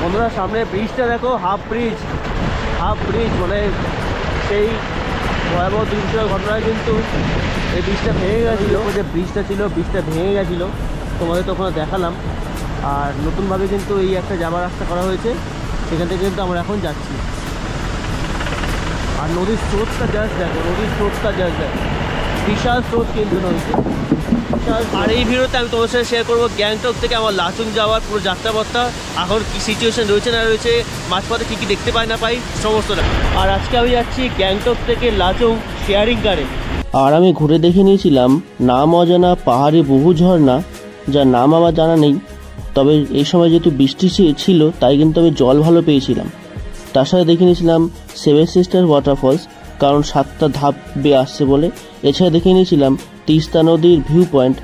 বন্ধুরা সামনে ব্রিজটা দেখো, হাফ ব্রিজ মানে সেই ভয়াবহ দুর্যোগ ঘটনায় কিন্তু এই ব্রিজটা ভেঙে গেছিলো। যে ব্রিজটা ছিল ব্রিজটা ভেঙে গেছিলো, তোমাদের তো ওখানে দেখালাম। আর নতুনভাবে কিন্তু এই একটা যাবার রাস্তা করা হয়েছে, সেখান থেকে কিন্তু আমরা এখন যাচ্ছি। আর নদীর স্রোতটা জাস্ট দেখো, বিশাল স্রোত কিন্তু নদীতে। আর এই ভিডিওতে আমি তোমার সাথে শেয়ার করবো গ্যাংটক থেকে আমার লাচুং যাওয়ার পুরো যাত্রাপথটা, এখন কী সিচুয়েশন রয়েছে না রয়েছে, মাঝপথে কী কী দেখতে পাই না পাই সমস্তটা। আর আজকে আমি যাচ্ছি গ্যাংটক থেকে লাচুং শেয়ারিং কারে। আর আমি ঘুরে দেখে নিয়েছিলাম নাম অজানা পাহাড়ি বহু ঝর্ণা, যার নাম আমার জানা নেই। তবে এই সময় যেহেতু বৃষ্টি ছিল তাই কিন্তু আমি জল ভালো পেয়েছিলাম। তার সাথে দেখে নিয়েছিলাম 7 সিস্টার ওয়াটারফলস, কারণ 7টা ধাপ বেয়ে আসছে বলে। এছাড়া দেখে নিয়েছিলাম তিস্তা নদীর ভিউ পয়েন্ট।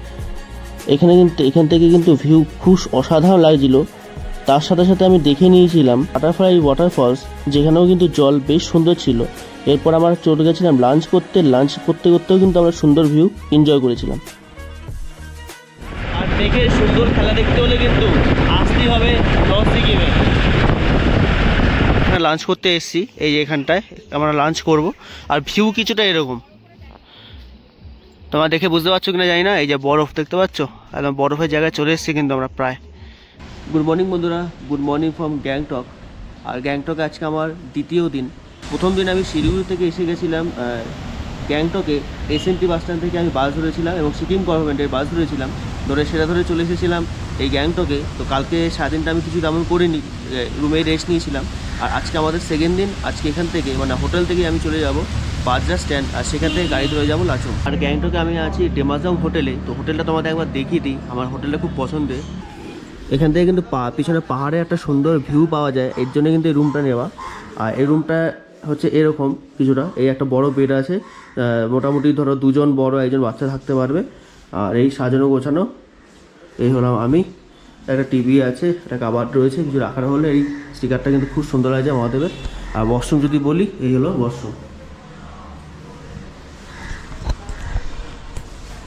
এখান থেকে কিন্তু ভিউ খুব অসাধারণ লাগছিল। তার সাথে সাথে আমি দেখে নিয়েছিলাম বাটারফ্লাই ওয়াটারফলস, যেখানেও কিন্তু জল বেশ সুন্দর ছিল। এরপর আমরা চলে গেছিলাম লাঞ্চ করতেও কিন্তু আমরা সুন্দর ভিউ এনজয় করেছিলাম। আর দেখে সুন্দর খেলা দেখতে হলে কিন্তু আসতেই হবে নর্থ সিকিমে। লাঞ্চ করতে এসেছি, এই যে এখানটায় আমরা লাঞ্চ করব। আর ভিউ কিছুটা এরকম, তোমরা দেখে বুঝতে পারছো কিনা জানি না। এই যে বরফ দেখতে পাচ্ছ, একদম বরফের জায়গায় চলে এসেছি কিন্তু আমরা প্রায়। গুড মর্নিং বন্ধুরা, গুড মর্নিং ফ্রম গ্যাংটক। আর গ্যাংটকে আজকে আমার দ্বিতীয় দিন। প্রথম দিন আমি শিলিগুড়ি থেকে এসে গেছিলাম গ্যাংটকে। SMT বাস স্ট্যান্ড থেকে আমি বাস ধরেছিলাম এবং সিকিম গভর্নমেন্টের বাস ধরেছিলাম, সেটা ধরে চলে এসেছিলাম এই গ্যাংটকে। তো কালকে সারাদিনটা আমি কিছু তেমন করিনি, রুমেই রেস্ট নিয়েছিলাম। আর আজকে আমাদের সেকেন্ড দিন। আজকে এখান থেকে মানে হোটেল থেকে আমি চলে যাব বাজরা স্ট্যান্ড, আর সেখান থেকে গাড়ি ধরে যাবো লাচুং। আর গ্যাংটকে আমি আছি ডেমাজং হোটেলে। তো হোটেলটা তোমাদের একবার দেখিয়ে দিই, আমার হোটেলটা খুব পছন্দের। এখান থেকে কিন্তু পিছনে পাহাড়ে একটা সুন্দর ভিউ পাওয়া যায়, এর জন্য কিন্তু এই রুমটা নেওয়া। আর এই রুমটা হচ্ছে এরকম কিছুটা, এই একটা বড় বেড আছে, মোটামুটি ধরো 2 জন বড় 1 জন বাচ্চা থাকতে পারবে। আর এই সাজানো গোছানো, এই হলাম আমি। একটা টিভি আছে, একটা কাবার্ড রয়েছে, কিছু রাখার হলে এই স্টিকারটা কিন্তু খুব সুন্দর লাগছে মহাদেবের। আর ওয়াশরুম যদি বলি, এই হলো ওয়াশরুম।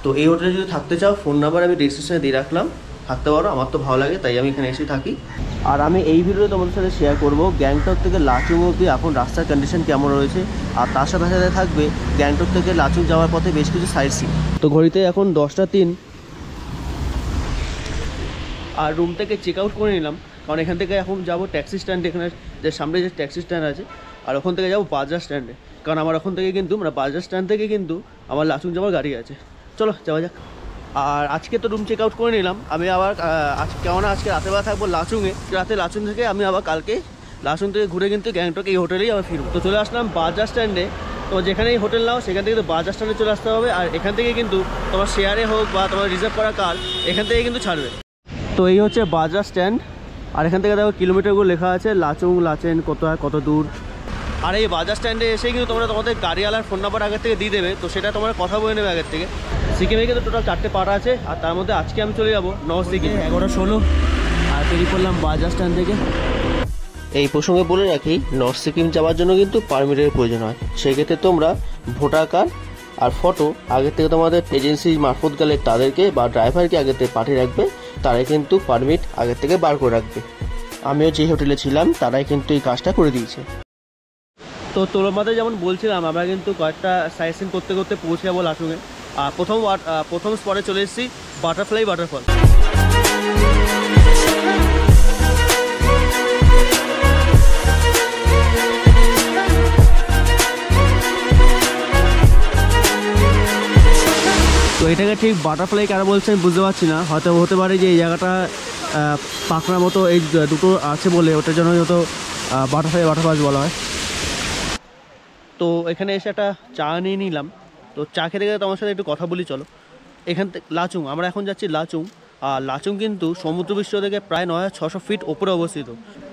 তো এই হোটেলে যদি থাকতে চাও, ফোন নাম্বার আমি ডেসক্রিপশনে দিয়ে রাখলাম, থাকতে পারো। আমার তো ভালো লাগে তাই আমি এখানে এসে থাকি। আর আমি এই ভিডিওতে তোমাদের সাথে শেয়ার করব গ্যাংটক থেকে লাচুং অবধি এখন রাস্তার কন্ডিশন কেমন রয়েছে। আর তার সাথে সাথে থাকবে গ্যাংটক থেকে লাচুং যাওয়ার পথে বেশ কিছু সাইট সিন। তো ঘড়িতে এখন 10টা 3। আর রুম থেকে চেক আউট করে নিলাম, কারণ এখান থেকে এখন যাবো ট্যাক্সি স্ট্যান্ডে। এখানে যে সামনে যে ট্যাক্সি স্ট্যান্ড আছে, আর ওখান থেকে যাবো বাজরা স্ট্যান্ডে, কারণ আমার ওখান থেকে কিন্তু বাজরা স্ট্যান্ড থেকে কিন্তু আমার লাচুং যাওয়ার গাড়ি আছে। চলো যাওয়া যাক। আর আজকে তো রুম চেক আউট করে নিলাম। আমি আবার কেননা আজকে রাতেরবেলা থাকবো লাচুংয়ে। রাতে লাচুং থেকে আমি আবার কালকে লাচুং থেকে ঘুরে কিন্তু গ্যাংটক এই হোটেলেই আবার ফিরবো। তো চলে আসলাম বাজরা স্ট্যান্ডে। তো যেখানেই হোটেল নাও সেখান থেকে কিন্তু বাজরা স্ট্যান্ডে চলে আসতে হবে। আর এখান থেকে কিন্তু তোমার শেয়ারে হোক বা তোমার রিজার্ভ করা কার, এখান থেকে কিন্তু ছাড়বে। তো এই হচ্ছে বাজরা স্ট্যান্ড। আর এখান থেকে দেখো কিলোমিটারগুলো লেখা আছে, লাচুং লাচেন কত দূর। আর এই বাজার স্ট্যান্ডে এসে কিন্তু তোমরা তোমাদের গাড়িওয়ালার ফোন নাম্বার আগের থেকে দিয়ে দেবে, তো সেটা তোমরা কথা বলে নেবে আগের থেকে। সিকিমে কিন্তু টোটাল 4টে পাড়া আছে, আর তার মধ্যে আজকে আমি চলে যাবো নর্থ সিকিম 11:16। আর তৈরি করলাম বাজার স্ট্যান্ড থেকে। এই প্রসঙ্গে বলে রাখি, নর্থ সিকিম যাওয়ার জন্য কিন্তু পারমিটের প্রয়োজন হয়। সেক্ষেত্রে তোমরা ভোটার কার্ড আর ফটো আগের থেকে তোমাদের এজেন্সি মারফত গেলে তাদেরকে বা ড্রাইভারকে আগের থেকে পাঠিয়ে রাখবে, তারাই কিন্তু পারমিট আগের থেকে বার করে রাখবে। আমিও যে হোটেলে ছিলাম তারাই কিন্তু এই কাজটা করে দিয়েছে। তো তোমাদের যেমন বলছিলাম, আমরা কিন্তু কয়েকটা সাইট সিন করতে করতে পৌঁছে যাবো লাচুংয়ে। আর প্রথম স্পটে চলে এসেছি বাটারফ্লাই ওয়াটারফল। তো এটাকে ঠিক বাটারফ্লাই কারা বলছেন বুঝতে পারছি না, হয়তো হতে পারে যে এই জায়গাটা পাখনার মতো এই দুটো আছে বলে ওটার জন্য হয়তো বাটারফ্লাই ওয়াটারফলস বলা হয়। তো এখানে এসে একটা চা নিয়ে নিলাম। তো চা খেতে গেলে তোমার সাথে একটু কথা বলি, চলো। এখান থেকে লাচুং, আমরা এখন যাচ্ছি লাচুং। আর লাচুং কিন্তু সমুদ্রপৃষ্ঠ থেকে প্রায় 9600 ফিট ওপরে অবস্থিত।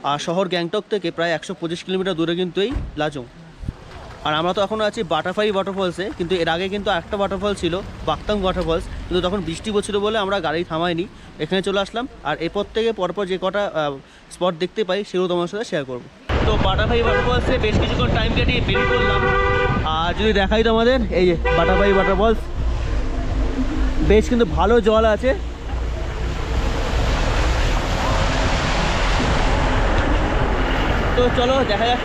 আর শহর গ্যাংটক থেকে প্রায় 125 কিলোমিটার দূরে কিন্তু এই লাচুং। আর আমরা তো এখনও আছি বাটারফ্লাই ওয়াটারফলসে, কিন্তু এর আগে কিন্তু একটা ওয়াটারফল ছিল বাকতাং ওয়াটারফলস, কিন্তু তখন বৃষ্টি পড়ছিল বলে আমরা গাড়ি থামাইনি, এখানে চলে আসলাম। আর এরপর থেকে পরপর যে কটা স্পট দেখতে পাই সেগুলো তোমার সাথে শেয়ার করবো। তো বাটারফ্লাই ওয়াটারফলসে বেশ কিছুক্ষণ টাইম কাটিয়ে বেরিয়ে পড়লাম। আর যদি দেখাই তোমাদের, এই যে বাটারফ্লাই ওয়াটারফলস, বেশ কিন্তু ভালো জল আছে। তো চলো দেখা যাক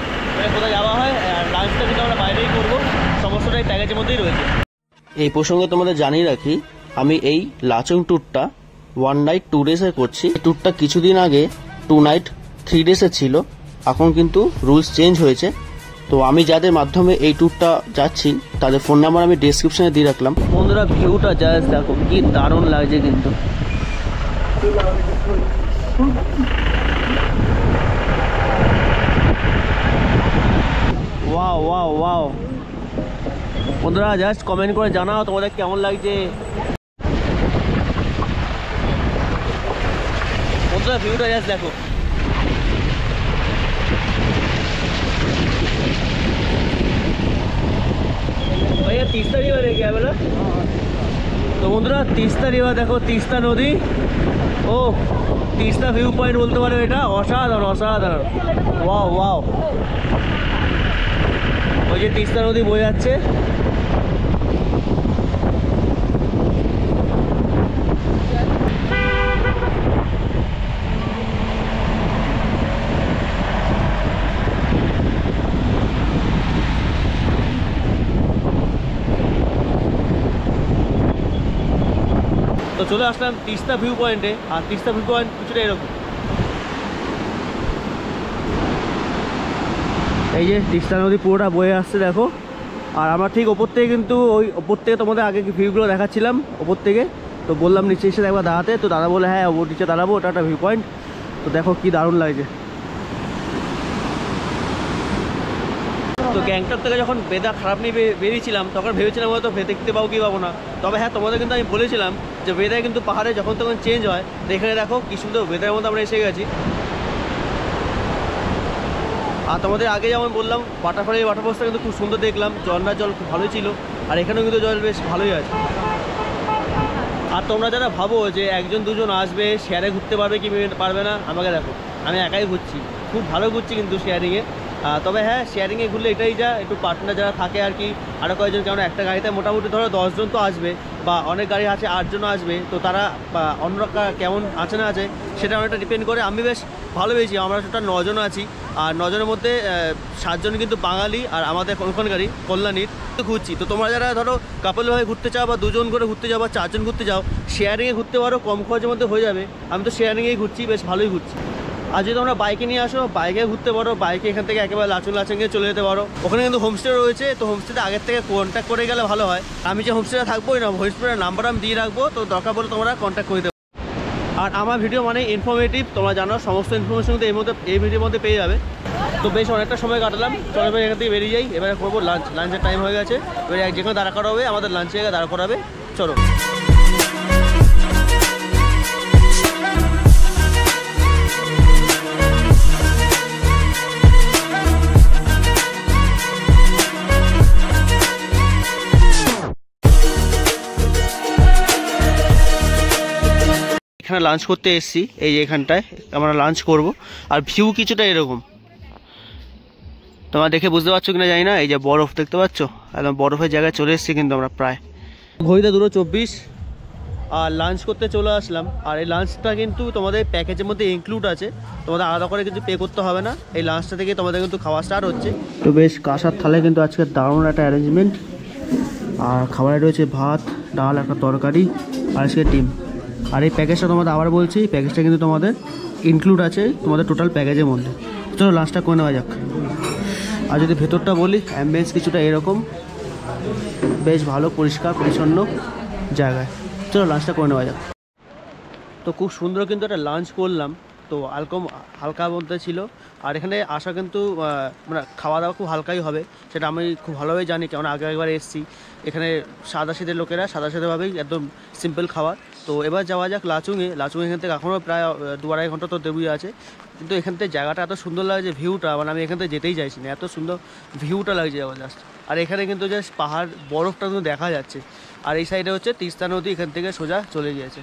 কোথায় যাওয়া হয়। আর লাঞ্চটা কিন্তু আমরা বাইরেই করবো, সমস্তটাই প্যাকেজের মধ্যেই রয়েছে। এই প্রসঙ্গে তোমাদের জানিয়ে রাখি, আমি এই লাচুং ট্যুরটা 1 নাইট 2 ডেজে করছি। এই ট্যুরটা কিছুদিন আগে 2 নাইট 3 ডেজে ছিল, এখন কিন্তু রুলস চেঞ্জ হয়েছে। তো আমি যাদের মাধ্যমে এই ট্যুরটা যাচ্ছি তাদের ফোন নাম্বার আমি ডেসক্রিপশনে দিয়ে রাখলাম। বন্ধুরা ভিউটা জাস্ট দেখো, কি দারুণ লাগছে কিন্তু। ওয়াও ওয়াও ওয়াও, বন্ধুরা জাস্ট কমেন্ট করে জানাও তোমাদের কেমন লাগছে। বন্ধুরা ভিউটা জাস্ট দেখো। भैया तीस्ता रिवर है क्या बोला? तो বন্ধুরা তিস্তা রিভার দেখো, তিস্তা নদী। ও তিস্তা ভিউ পয়েন্ট বলতে পারো, এটা অসাধারণ অসাধারণ। ওয়াও ওয়াও, ওই যে তিস্তা নদী বয়ে যাচ্ছে। তো চলে আসলাম তিস্তা ভিউ পয়েন্টে। আর তিস্তা ভিউ পয়েন্ট কিছুটা এরকম, এই যে তিস্তা নদী পুরোটা বয়ে আসছে দেখো। আর আমরা ঠিক ওপর থেকে কিন্তু ওই ওপর থেকে তোমাদের আগে ভিউগুলো দেখাচ্ছিলাম ওপর থেকে। তো বললাম নিচে এসে একবার দাঁড়াতে, তো দাদা বলে হ্যাঁ ওপর নিচে দাঁড়াবো, ওটা একটা ভিউ পয়েন্ট। তো দেখো কি দারুণ লাগছে। তো গ্যাংটক থেকে যখন ওয়েদার খারাপ নিয়ে বেরিয়েছিলাম তখন ভেবেছিলাম হয়তো দেখতে পাবো কি পাবো না। তবে হ্যাঁ তোমাদের কিন্তু আমি বলেছিলাম যে ওয়েদার কিন্তু পাহাড়ে যখন তখন চেঞ্জ হয়। তো এখানে দেখো কি সুন্দর ওয়েদারের মধ্যে আমরা এসে গেছি। আর তোমাদের আগে যেমন বললাম ওয়াটারফলসটা কিন্তু খুব সুন্দর দেখলাম, ঝর্ণার জল খুব ভালোই ছিল। আর এখানেও কিন্তু জল বেশ ভালোই আছে। আর তোমরা যারা ভাবো যে একজন দুজন আসবে শেয়ারে ঘুরতে পারবে কি পারবে না, আমাকে দেখো আমি একাই ঘুরছি, খুব ভালো ঘুরছি কিন্তু শেয়ারিংয়ে। তবে হ্যাঁ শেয়ারিংয়ে ঘুরলে এটাই যা একটু পার্টনার যারা থাকে আর কি, আরও কয়েকজন, কারণ একটা গাড়িতে মোটামুটি ধরো 10 জন তো আসবে, বা অনেক গাড়ি আছে 8 জন আসবে। তো তারা অন্যরা কেমন আছে না আছে সেটা অনেকটা ডিপেন্ড করে। আমি বেশ ভালো পেয়েছি, আমরা টোটাল 9 জন আছি। আর 9 জনের মধ্যে 7 জন কিন্তু বাঙালি, আর আমাদের ওখানকারই কল্যাণীর ঘুরছি। তো তোমরা যারা ধরো কাপল হয়ে ঘুরতে চাও, বা 2 জন করে ঘুরতে যাও, বা 4 জন ঘুরতে যাও, শেয়ারিংয়ে ঘুরতে পারো, কম খরচের মধ্যে হয়ে যাবে। আমি তো শেয়ারিংয়েই ঘুরছি, বেশ ভালোই ঘুরছি। আর যদি তোমরা বাইকে নিয়ে আসো, বাইকে ঘুরতে পারো, বাইকে এখান থেকে একেবারে লাচুংয়ে চলে যেতে পারো। ওখানে কিন্তু হোমস্টে রয়েছে, তো হোমস্টেতে আগের থেকে কন্ট্যাক্ট করে গেলে ভালো হয়। আমি যে হোমস্টেতে থাকবোই না, হোমস্টের নাম্বার আমি দিয়ে রাখবো, তো দরকার পড়লে তোমরা কন্ট্যাক্ট করে দেবো। আর আমার ভিডিও মানে ইনফরমেটিভ, তোমরা জানো সমস্ত ইনফরমেশন কিন্তু এই ভিডিওর মধ্যে পেয়ে যাবে। তো বেশ অনেকটা সময় কাটালাম, চলো এবার এখান থেকে বেরিয়ে যাই। এবারে করবো লাঞ্চের টাইম হয়ে গেছে। এবারে যেখানে দাঁড়া করা হবে আমাদের লাঞ্চের জায়গায় দাঁড়া করাবে, চলো। এখানে লাঞ্চ করতে এসেছি, এই যে এখানটায় আমরা লাঞ্চ করব। আর ভিউ কিছুটা এরকম, তোমরা দেখে বুঝতে পারছো কিনা জানি না। এই যে বরফ দেখতে পাচ্ছ, একদম বরফের জায়গায় চলে এসেছি কিন্তু আমরা প্রায়। ঘড়িতে 2:24 আর লাঞ্চ করতে চলে আসলাম। আর এই লাঞ্চটা কিন্তু তোমাদের প্যাকেজের মধ্যে ইনক্লুড আছে, তোমাদের আলাদা করে কিছু পে করতে হবে না। এই লাঞ্চটা থেকে তোমাদের কিন্তু খাওয়া স্টার্ট হচ্ছে। তো বেশ কাঁসার থালে কিন্তু আজকে দারুণ একটা অ্যারেঞ্জমেন্ট। আর খাবারে রয়েছে ভাত, ডাল, একটা তরকারি, আর আজকে ডিম। আর এই প্যাকেজটা তোমাদের আবার বলছি, প্যাকেজটা কিন্তু তোমাদের ইনক্লুড আছে তোমাদের টোটাল প্যাকেজের মধ্যে। চলো লাঞ্চটা করে নেওয়া যাক। আর যদি ভেতরটা বলি, অ্যাম্বিয়েন্স কিছুটা এরকম, বেশ ভালো পরিষ্কার পরিচ্ছন্ন জায়গায়। চলো লাঞ্চটা করে নেওয়া যাক। তো খুব সুন্দর কিন্তু একটা লাঞ্চ করলাম, তো হালকা মধ্যে ছিল। আর এখানে আসা কিন্তু মানে খাওয়া দাওয়া খুব হালকাই হবে, সেটা আমি খুব ভালোভাবে জানি, কারণ আগে একবার এসেছি। এখানে সাদাসিধে লোকেরা সাদাসিধেভাবেই একদম সিম্পল খাবার। তো এবার যাওয়া যাক লাচুংয়ে। এখান থেকে এখনও প্রায় 2-2.5 ঘন্টা তো দেবই আছে। কিন্তু এখান থেকে জায়গাটা এত সুন্দর লাগছে, ভিউটা, মানে আমি এখান থেকে যেতেই চাইছি না, এত সুন্দর ভিউটা লাগছে আমার জাস্ট। আর এখানে কিন্তু জাস্ট পাহাড়, বরফটা কিন্তু দেখা যাচ্ছে। আর এই সাইডে হচ্ছে তিস্তা নদী, এখান থেকে সোজা চলে গিয়েছে।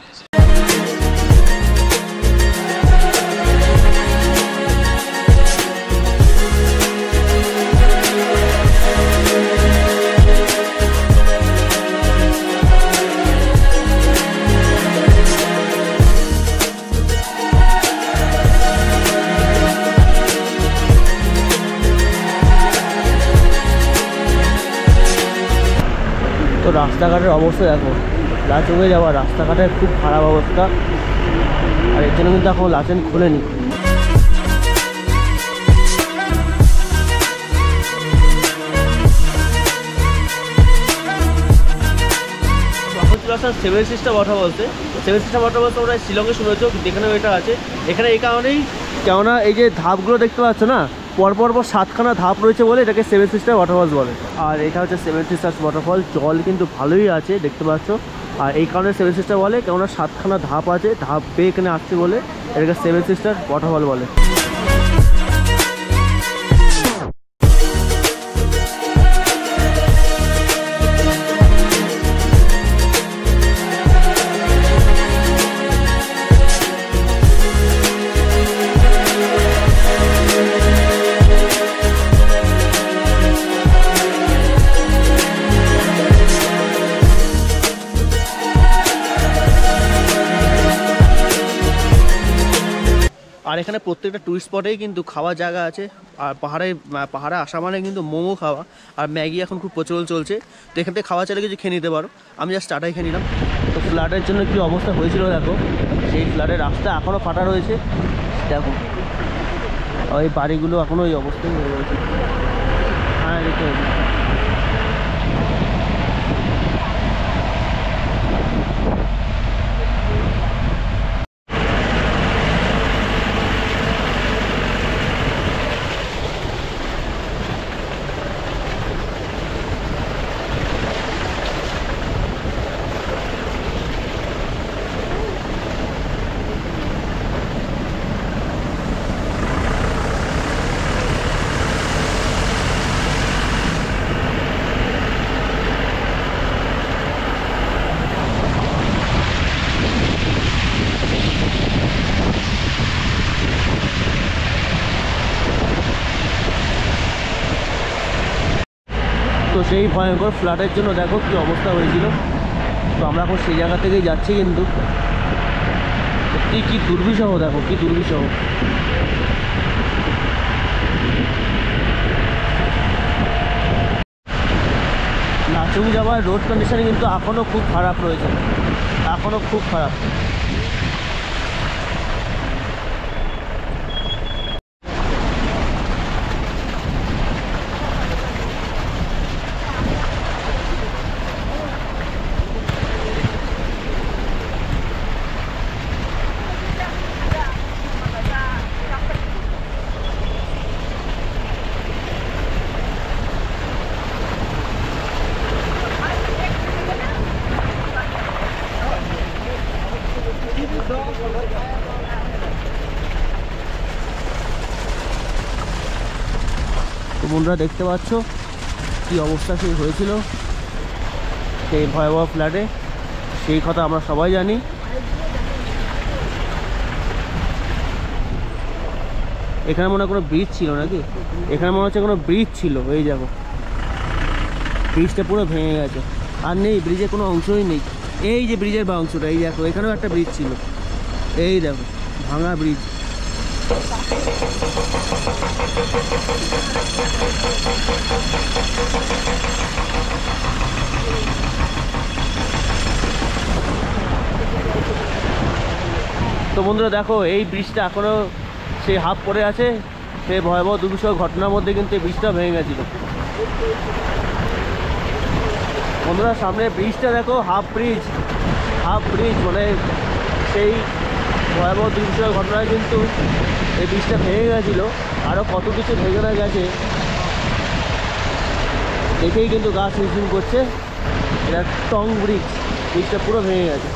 রাস্তাঘাটের অবস্থা দেখো, লাচুংয়ে যাওয়ার রাস্তাঘাটের খুব খারাপ অবস্থা। আর এর জন্য কিন্তু এখন লাচেন খুলেনি। সেভেন সিস্টার ওয়াটারফলসে, সেভেন সিস্টার ওয়াটারফলস তোমরা শিলংয়ে শুনেছ, যেখানেও এটা আছে। এখানে এই কারণেই, কেননা এই যে ধাপগুলো দেখতে পাচ্ছ না, পরপর 7খানা ধাপ রয়েছে বলে এটাকে সেভেন সিস্টার ওয়াটারফলস বলে। আর এটা হচ্ছে সেভেন সিস্টার্স ওয়াটারফল। জল কিন্তু ভালোই আছে দেখতে পাচ্ছ। আর এই কারণে সেভেন সিস্টার বলে, কেননা 7খানা ধাপ আছে, ধাপ বেয়ে এখানে আসছে বলে এটাকে সেভেন সিস্টার ওয়াটারফল বলে। আর এখানে প্রত্যেকটা টুরিস্ট স্পটেই কিন্তু খাওয়ার জায়গা আছে। আর পাহাড়ে আসা মানে কিন্তু মোমো খাওয়া আর ম্যাগি এখন খুব প্রচলন চলছে। তো এখান থেকে খাওয়া চাইলে কিছু খেয়ে নিতে পারো। আমি জাস্ট স্টার্টাই খেয়ে নিলাম। তো ফ্লাডের জন্য কী অবস্থা হয়েছিল দেখো, সেই ফ্লাডের রাস্তা এখনও ফাটা রয়েছে দেখো। ওই বাড়িগুলো এখনও ওই অবস্থায় রয়েছে। হ্যাঁ দেখতে হবে। তো সেই ভয়ঙ্কর ফ্লাডের জন্য দেখো কী অবস্থা হয়েছিল। তো আমরা এখন সেই জায়গা থেকেই যাচ্ছি, কিন্তু সত্যি কী দুর্বিষহ দেখো, কী দুর্বিষহ। লাচুং যাওয়ার রোড কন্ডিশন কিন্তু এখনও খুব খারাপ রয়েছে, এখনও খুব খারাপ। তো বন্ধুরা দেখতে পাচ্ছ কী অবস্থা সেই হয়েছিল সেই ভয়াবহ ফ্ল্যাটে, সেই কথা আমরা সবাই জানি। এখানে মনে হয় কোনো ব্রিজ ছিল নাকি, এখানে মনে হচ্ছে কোনো ব্রিজ ছিল। এই দেখো ব্রিজটা পুরো ভেঙে গেছে, আর নেই ব্রিজের কোনো অংশই নেই। এই যে ব্রিজের বা অংশটা, এই দেখো এখানেও একটা ব্রিজ ছিল, এই দেখো ভাঙা ব্রিজ। তো বন্ধুরা দেখো এই ব্রিজটা এখনও সেই হাফ পড়ে আছে। সেই ভয়াবহ দুর্বিষহ ঘটনার মধ্যে কিন্তু এই ব্রিজটা ভেঙে গেছিলো। বন্ধুরা সামনে ব্রিজটা দেখো, হাফ ব্রিজ মানে সেই ভয়াবহ দুর্বিষহ ঘটনায় কিন্তু এই ব্রিজটা ভেঙে গেছিলো। আরও কত কিছু ভেঙে না গেছে দেখেই কিন্তু গা শিরশির করছে। এটা টং ব্রিজটা পুরো ভেঙে গেছে।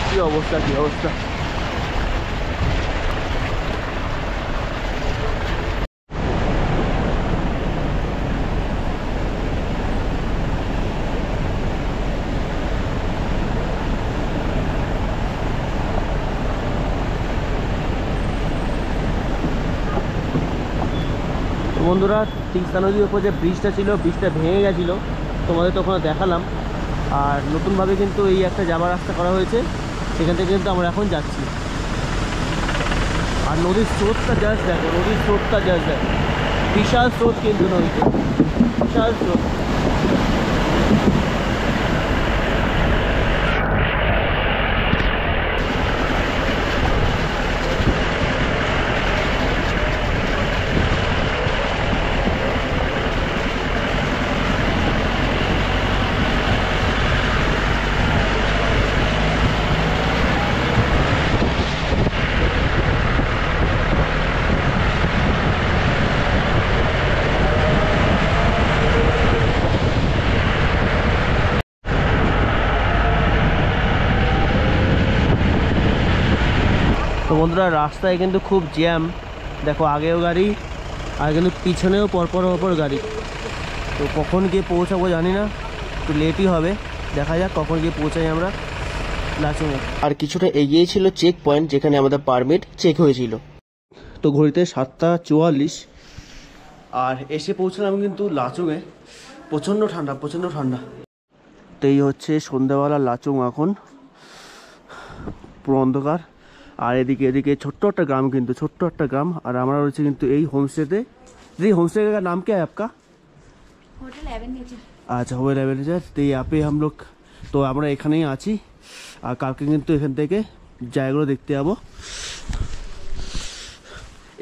কী অবস্থা, কী অবস্থা। বন্ধুরা তিস্তা নদীর উপর যে ব্রিজটা ছিল, ব্রিজটা ভেঙে গেছিলো, তোমাদের তো ওখানে দেখালাম। আর নতুনভাবে কিন্তু এই একটা যাবার রাস্তা করা হয়েছে, সেখান থেকে কিন্তু আমরা এখন যাচ্ছি। আর নদীর স্রোতটা জাস্ট দেখো, নদীর স্রোতটা জাস্ট দেখো, বিশাল স্রোত কিন্তু নদীতে, বিশাল স্রোত। তো বন্ধুরা রাস্তায় কিন্তু খুব জ্যাম, দেখো আগেও গাড়ি আর কিন্তু পিছনেও পরপর গাড়ি। তো কখন গিয়ে পৌঁছাবো জানি না, একটু লেটই হবে, দেখা যাক কখন গিয়ে পৌঁছাই আমরা লাচুংয়ে। আর কিছুটা এগিয়ে ছিল চেক পয়েন্ট যেখানে আমাদের পারমিট চেক হয়েছিল। তো ঘড়িতে 7:44 আর এসে পৌঁছলাম কিন্তু লাচুংয়ে। প্রচণ্ড ঠান্ডা। তো এই হচ্ছে সন্ধ্যাবেলা লাচুং, এখন পুরো অন্ধকার। আর এদিকে ছোট্ট একটা গ্রাম, কিন্তু ছোট্ট একটা গ্রাম। আর আমরা রয়েছে কিন্তু এই হোমস্টেতে। जी होमस्टे का नाम क्या है आपका? होटल एवेन्यूर। अच्छा होटल एवेन्यूर। तो यहाँ पे हम लोग তো আমরা এখানেই আছি। আর কালকে কিন্তু এখান থেকে জায়গাগুলো দেখতে যাবো।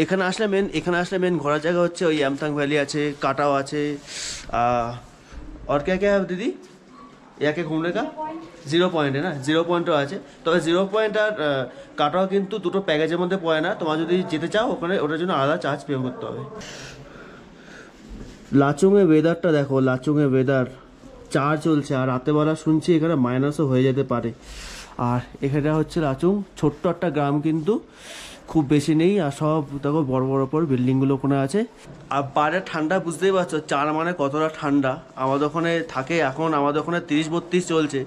এখানে আসলে মেন ঘোরার জায়গা হচ্ছে ওই यामथांग ভ্যালি আছে, কাটাও আছে। और क्या क्या है दीदी यहाँ के घूमने का? 0 পয়েন্ট है না, 0 পয়েন্টও আছে। তবে 0 পয়েন্ট আর কাটাও কিন্তু দুটো প্যাকেজের মধ্যে পড়ে না। তোমার যদি যেতে চাও ওখানে ওটার জন্য আলাদা চার্জ পে করতে হবে। লাচুংয়ের ওয়েদারটা দেখো, লাচুংয়ের ওয়েদার 4 চলছে। আর রাতেবেলা শুনছি এখানে মাইনাসও হয়ে যেতে পারে। আর এখানে হচ্ছে লাচুং, ছোট্ট একটা গ্রাম, কিন্তু খুব বেশি নেই। আর সব দেখো বড় বড় বিল্ডিংগুলো ওখানে আছে। আর বাইরে ঠান্ডা বুঝতেই পারছো, 4 মানে কতটা ঠান্ডা। আমাদের ওখানে থাকে, এখন আমাদের ওখানে 30-32 চলছে,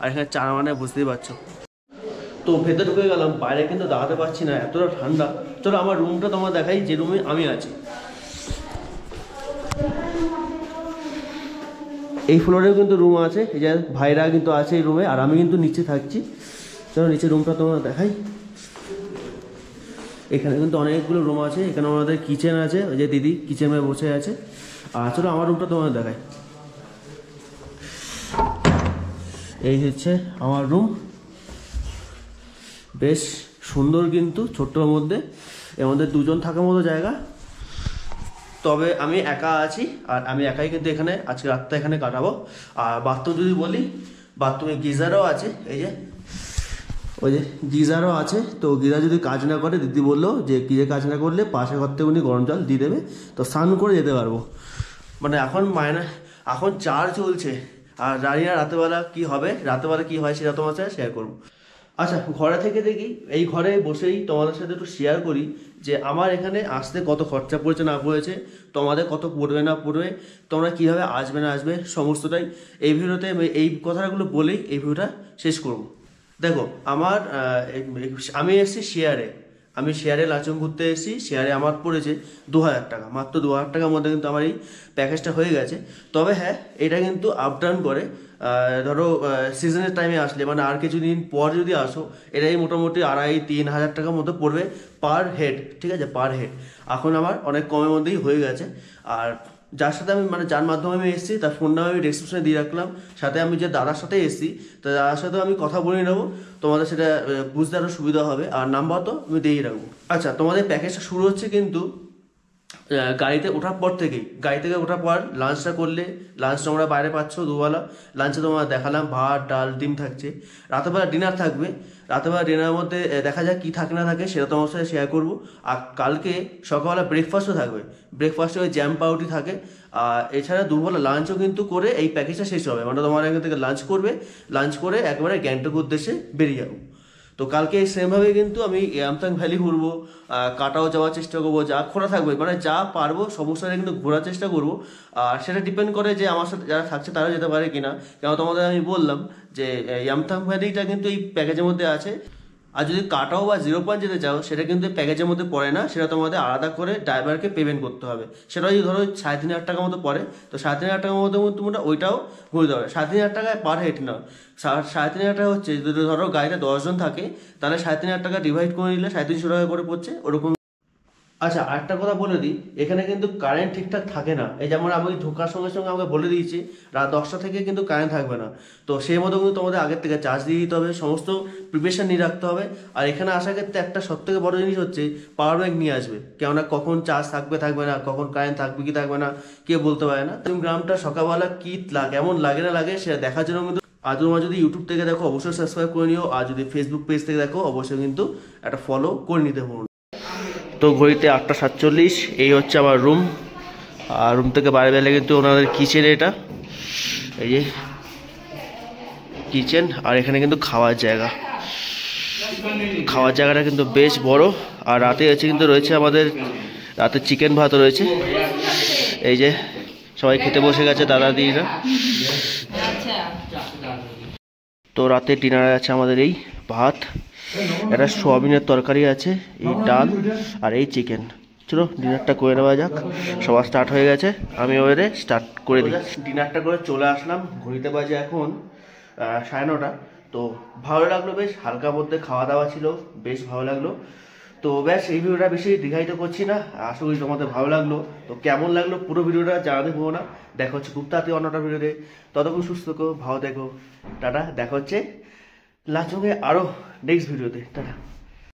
আর এখানে 4 মানে বুঝতেই পারছো। তো ভেতরে ঢুকে গেলাম, বাইরে কিন্তু দাঁড়াতে পারছি না, এতটা ঠান্ডা। চলো আমার রুমটা তোমার দেখাই, যে রুমে আমি আছি। এই ফ্লোরেও কিন্তু রুম আছে, এই যে ভাইরা কিন্তু আছে এই রুমে, আর আমি কিন্তু নিচে থাকছি। চলো নিচে রুমটা তোমার দেখাই। এখানে কিন্তু অনেকগুলো রুম আছে। এখানে আমাদের কিচেন আছে, ওই যে দিদি কিচেনে বসে আছে। আর চলো আমার রুমটা তোমাদের দেখাই। এই হচ্ছে আমার রুম, বেশ সুন্দর কিন্তু ছোট্টর মধ্যে। এর মধ্যে 2 জন থাকার মতো জায়গা। তবে আমি একা আছি, আর আমি একাই কিন্তু এখানে আজকে রাতটা এখানে কাটাবো। আর বাথরুম যদি বলি, বাথরুমে গিজারও আছে, এই যে ওই যে গিজারও আছে। তো গিজার যদি কাজ না করে, দিদি বললো যে গিজার কাজ না করলে পাশে ঘর থেকে উনি গরম জল দিয়ে দেবে, তো স্নান করে যেতে পারবো। মানে এখন 4 চলছে। আর জানি না রাতেবেলা কী হবে, রাতেবেলা কী হয় সেটা তোমার সাথে শেয়ার করবো। আচ্ছা ঘরে থেকে দেখি, এই ঘরে বসেই তোমাদের সাথে একটু শেয়ার করি যে আমার এখানে আসতে কত খরচা পড়েছে না পড়েছে, তোমাদের কত পড়বে না পড়বে, তোমরা কীভাবে আসবে না আসবে, সমস্তটাই এই ভিডিওতে এই কথাগুলো বলেই এই ভিডিওটা শেষ করব। দেখো আমি এসেছি শেয়ারে লাচুং ঘুরতে এসেছি। শেয়ারে আমার পড়েছে 2000 টাকা, মাত্র 2000 টাকার মধ্যে কিন্তু আমার এই প্যাকেজটা হয়ে গেছে। তবে হ্যাঁ, এটা কিন্তু আপ ডাউন করে। ধরো সিজনের টাইমে আসলে, মানে আর কিছুদিন পর যদি আসো, এটাই মোটামুটি 2500-3000 হাজার টাকার মতো পড়বে পার হেড, ঠিক আছে, পার হেড। এখন আমার অনেক কমের মধ্যেই হয়ে গেছে। আর যার সাথে আমি যার মাধ্যমে আমি এসেছি তার ফোন নাম্বার আমি ডেসক্রিপশনে দিয়ে রাখলাম। সাথে আমি যে দাদার সাথে এসেছি, তো দাদার সাথেও আমি কথা বলে নেবো, তোমাদের সেটা বুঝতে আরও সুবিধা হবে। আর নাম্বার তো আমি দিয়েই রাখবো। আচ্ছা তোমাদের প্যাকেজটা শুরু হচ্ছে কিন্তু গাড়িতে ওঠার পর থেকেই। গাড়ি থেকে ওঠার পর লাঞ্চটা করলে, লাঞ্চ তোমরা বাইরে পাচ্ছ দুবেলা। লাঞ্চে তোমরা দেখালাম ভাত ডাল ডিম থাকছে। রাতেবেলা ডিনার থাকবে। রাতেবেলা ডিনারের মধ্যে দেখা যাক কী থাকে না থাকে, সেটা তোমার সাথে শেয়ার করবো। আর কালকে সকালবেলা ব্রেকফাস্টও থাকবে। ব্রেকফাস্টে ওই জ্যাম পাউরুটি থাকে। আর এছাড়া দুবেলা লাঞ্চও কিন্তু করে এই প্যাকেজটা শেষ হবে। মানে তোমরা এখান থেকে লাঞ্চ করে একবারে গ্যাংটক উদ্দেশ্যে বেরিয়ে যাবো। তো কালকে সেমভাবে কিন্তু আমি यामथांग ভ্যালি ঘুরবো, কাটাও যাওয়ার চেষ্টা করবো, যা ঘোরা থাকবে, মানে যা পারবো সমস্যাটা কিন্তু ঘোরার চেষ্টা করবো। আর সেটা ডিপেন্ড করে যে আমার সাথে যারা থাকছে তারা যেতে পারে কিনা। কেন তোমাদের আমি বললাম যে यामथांग ভ্যালিটা কিন্তু এই প্যাকেজের মধ্যে আছে। আর যদি কাটাও বা 0 পয়েন্ট যেতে চাও, সেটা কিন্তু প্যাকেজের মধ্যে পড়ে না, সেটা তোমাদের আলাদা করে ড্রাইভারকে পেমেন্ট করতে হবে। সেটা যদি ধরো 3500 টাকার মতো পড়ে, তো 3500 টাকার মধ্যে তোমরা ওইটাও ঘুরতে পারবে। 3500 টাকায় পার হেড নাও। 3500 টাকা হচ্ছে, যদি ধরো গাড়িতে 10 জন থাকে, তাহলে 3500 টাকা ডিভাইড করে নিলে 350 টাকা করে পড়ছে ওরকম। আচ্ছা আরেকটা কথা বলে দিই, এখানে কিন্তু কারেন্ট ঠিকঠাক থাকে না। এই যেমন আমি ঢোকার সঙ্গে সঙ্গে আমাকে বলে দিয়েছি রাত 10টা থেকে কিন্তু কারেন্ট থাকবে না। তো সেই মতো কিন্তু তোমাদের আগের থেকে চার্জ দিয়ে দিতে হবে, সমস্ত প্রিপারেশন নিয়ে রাখতে হবে। আর এখানে আসার ক্ষেত্রে একটা সব থেকে বড় জিনিস হচ্ছে পাওয়ার ব্যাংক নিয়ে আসবে, কেননা কখন চার্জ থাকবে থাকবে না, কখন কারেন্ট থাকবে কি থাকবে না কেউ বলতে পারে না। তুমি গ্রামটা সকালবেলা কি কেমন লাগে না লাগে সেটা দেখার জন্য কিন্তু আর তোমরা যদি ইউটিউব থেকে দেখো অবশ্যই সাবস্ক্রাইব করে নিও, আর যদি ফেসবুক পেজ থেকে দেখো অবশ্যই কিন্তু একটা ফলো করে নিতে পারো। তো ঘড়িতে 8:47, এই হচ্ছে আমার রুম। আর রুম থেকে বাইরে বেরোলে কিন্তু ওনাদের কিচেন, এটা এই যে কিচেন। আর এখানে কিন্তু খাওয়ার জায়গা, খাওয়ার জায়গাটা কিন্তু বেশ বড়। আর রাতে কিন্তু রয়েছে আমাদের রাতে চিকেন ভাত রয়েছে। এই যে সবাই খেতে বসে গেছে দাদা দিদিরা। তো রাতে ডিনারে আছে আমাদের এই ভাত, একটা সোয়াবিনের তরকারি আছে, এই ডাল আর এই চিকেন। চলো ডিনারটা করে নেওয়া যাক। সবার স্টার্ট হয়ে গেছে, আমি ওদের স্টার্ট করে দিই। ডিনারটা করে চলে আসলাম, ঘড়িতে বাজে এখন 9:30। তো ভালো লাগলো, বেশ হালকা মধ্যে খাওয়া দাওয়া ছিল, বেশ ভালো লাগলো। তো ব্যাস এই ভিডিওটা বেশি দীর্ঘায়িত করছি না, আশা করি তোমাদের ভালো লাগলো। তো কেমন লাগলো পুরো ভিডিওটা জানাতে ভুলো না। দেখা হচ্ছে খুব তাড়াতাড়ি অন্যটা ভিডিওতে, ততক্ষণ সুস্থ থেকো, ভালো থেকো, টাটা। দেখা হচ্ছে লাচুকে আরও নেক্সট ভিডিওতে, টাটা।